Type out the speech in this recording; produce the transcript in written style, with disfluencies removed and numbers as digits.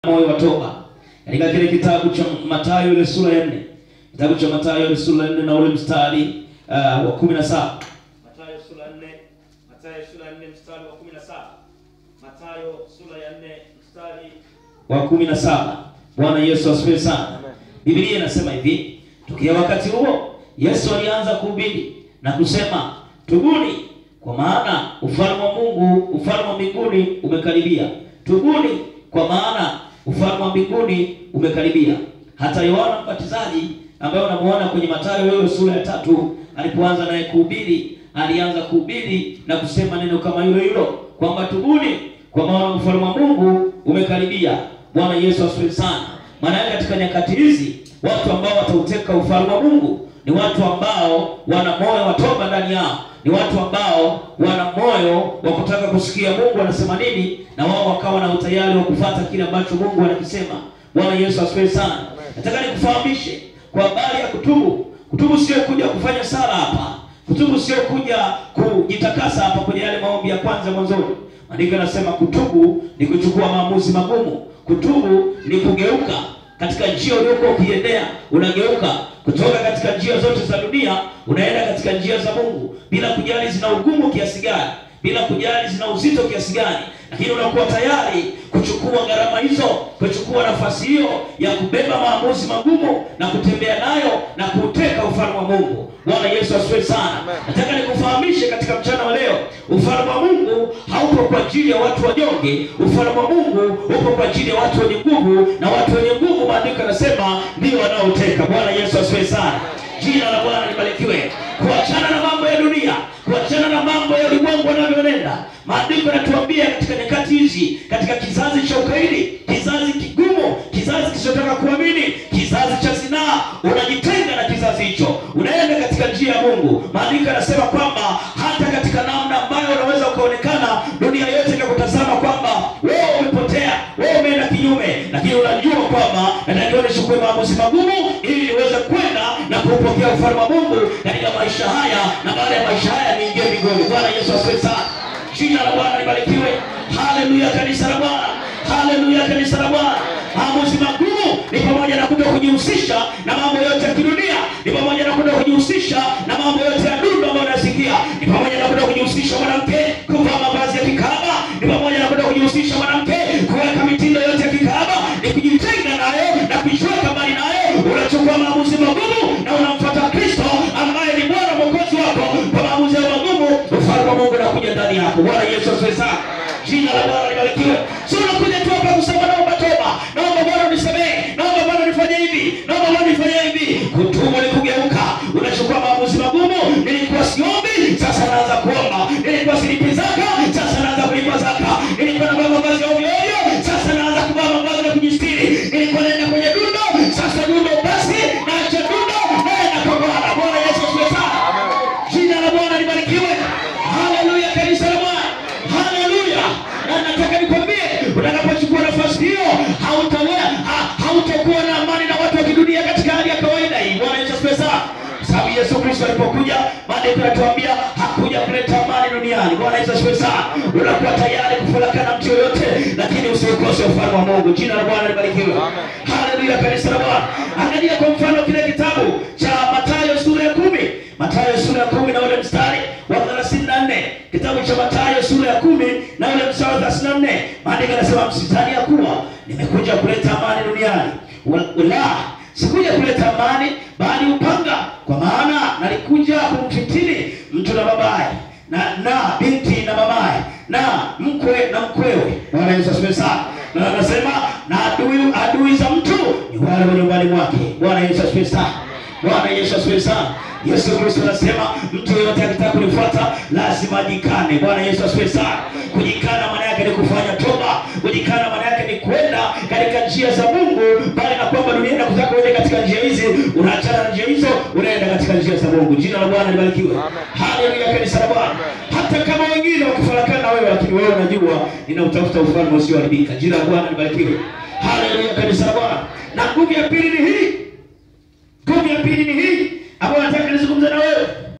moyo wa toba. Katika kile kitabu cha Mathayo ile sura ya 4. Kitabu cha Mathayo ile sura ya 4 na ule mstari wa 17. Mathayo sura ya 4, Mathayo sura ya 4 mstari wa 17. Mathayo sura ya 4 mstari wa 17. Bwana Yesu asifiwe sana. Biblia inasema hivi, tukia wakati huo Yesu alianza kuhubiri na kusema, tubuni kwa maana ufalme wa Mungu, ufalme wa mbinguni umekaribia. Tubuni kwa maana ufalme wa mbinguni umekaribia. Hata Yohana Mbatizaji ambaye unamuona kwenye Mathayo hiyo sura ya 3, alipoanza naye kuhubiri, alianza kuhubiri na kusema neno kama hilo kwamba tubuni kwa maana ufalme wa Mungu umekaribia. Bwana Yesu asifiwe sana. Maana katika nyakati hizi watu ambao watauteka ufalme wa Mungu ni watu ambao wana moyo wa toba ndani yao. Ni watu ambao wana moyo wa kutaka kusikia Mungu anasema nini, na wao wakawa na utayari wa kufuata kile ambacho Mungu anakisema. Bwana Yesu asifiwe sana. Nataka nikufahamishe kwa habari ya kutubu. Kutubu sio kuja kufanya sala hapa. Kutubu sio kuja kujitakasa hapa kwenye yale maombi ya kwanza mwanzoni. Maandiko yanasema kutubu ni kuchukua maamuzi magumu. Kutubu ni kugeuka katika njia uliyokuwa ukiendea, unageuka kutoka katika njia zote za dunia unaenda katika njia za Mungu, bila kujali zina ugumu kiasi gani, bila kujali zina uzito kiasi gani, lakini unakuwa tayari kuchukua gharama hizo, kuchukua nafasi hiyo ya kubeba maamuzi magumu na kutembea nayo na kuteka ufalme wa Mungu. Bwana Yesu asifiwe sana. Nataka nikufahamishe katika mchana wa leo, ufalme wa Mungu haupo kwa ajili ya watu wanyonge. Ufalme wa Mungu upo kwa ajili ya watu wenye nguvu, na watu wenye nguvu maandiko yanasema ndio wanaoteka. Bwana Yesu asifiwe sana. Jina la Bwana libarikiwe. Kuachana na mambo ya dunia, kuachana na mambo ya ulimwengu yanavyoenda. Maandiko yanatuambia katika nyakati hizi, katika kizazi cha ukaidi, kizazi kigumu, kizazi kisichotaka kuamini, kizazi cha zinaa, unajitenga na kizazi hicho, unaenda katika njia ya Mungu. Maandiko yanasema kwamba hata katika namna ambayo unaweza ukaonekana dunia yote ikakutazama kwamba wewe umepotea, wewe umeenda kinyume, lakini unajua kwamba natakiwa nichukue maamuzi magumu ili niweze kwenda na kupokea ufalme wa Mungu katika maisha haya, na baada ya maisha haya niingie mbinguni. Bwana Yesu asifiwe sana. Jina la Bwana libarikiwe. Haleluya kanisa la Bwana. Haleluya kanisa la Bwana. Maamuzi magumu ni pamoja na kuto kujihusisha na mambo yote ya kidunia, ni pamoja na kuto kujihusisha na mambo yote ya dunia ambayo unasikia, ni pamoja na kuto kujihusisha mwanamke kuvaa mavazi ya kikahaba, ni pamoja na kuto kujihusisha mwanamke kuweka mitindo yote ya kikahaba, ni kujitenga nayo na kujiweka mbali nayo. Unachukua maamuzi magumu na unamfuata Kristo ambaye ni Bwana Mwokozi wako. Kwa maamuzi magumu ufalme wa Mungu unakuja ndani yako. Bwana Yesu asifiwe sana. Jina la Bwana libarikiwe. Sio unakuja tu hapa kusema naomba toba, naomba Bwana unisamehe, naomba Bwana nifanye hivi, naomba Bwana nifanye hivi. Kutubu ni kugeuka. Unachukua maamuzi magumu. Nilikuwa siombi, sasa naanza kuomba. Nilikuwa silipi zaka, sasa naanza kulipa zaka. Nilikuwa navaa mavazi ya ovyo ovyo, sasa naanza kuvaa mavazi ya kujistiri. Nilikuwa naenda kwenye dundo, sasa dundo basi naacha dundo, naenda kwa Bwana. Bwana Yesu asifiwe sana. Jina la Bwana libarikiwe. Haleluya kanisa la Bwana. Haleluya. Na nataka nikwambie, utakapochukua nafasi hiyo, hautakuwa na amani na watu wa kidunia katika hali ya kawaida hii. Bwana Yesu asifiwe sana. Sababu Yesu Kristo alipokuja, maandiko yanatuambia hakuja kuleta amani duniani. Bwana Yesu asifiwe sana. Unakuwa tayari kufarakana mtu yoyote, lakini usikose ufalme wa Mungu. Jina la Bwana libarikiwe. Haleluya kanisa la Bwana. Angalia kwa mfano kile kitabu cha Mathayo sura ya 10. Mathayo sura ya 10 na ule mstari wa 34. Kitabu cha Mathayo sura ya 10 na ule mstari wa 34. Maandiko yanasema, msidhani ya kuwa nimekuja kuleta amani duniani. Wala sikuja kuleta amani bali upanga, kwa maana nalikuja kumfitini mtu na babaye, na binti na mamaye, na mkwe na mkwewe. Bwana Yesu asifiwe sana. Na anasema na adui za mtu ni wale wa nyumbani mwake. Bwana Yesu asifiwe sana. Bwana Yesu asifiwe sana. Yesu Kristo anasema mtu yeyote akitaka kunifuata lazima ajikane. Bwana Yesu asifiwe sana. Kujikana maana yake ni kufanya toba. Kujikana maana yake ni kwenda katika njia za Mungu, bali na kwamba dunia inakutaka uende katika njia hizi, unaachana na njia hizo, unaenda katika njia za Mungu. Jina la Bwana libarikiwe. Haleluya kanisa la Bwana. Hata kama wengine wakifarakana na wewe, lakini wewe unajua ninautafuta ufalme usioharibika. Jina la Bwana libarikiwe. Haleluya kanisa la Bwana. Na nguvu ya pili ni hii. Nguvu ya pili ni hii ambayo nataka nizungumze na wewe.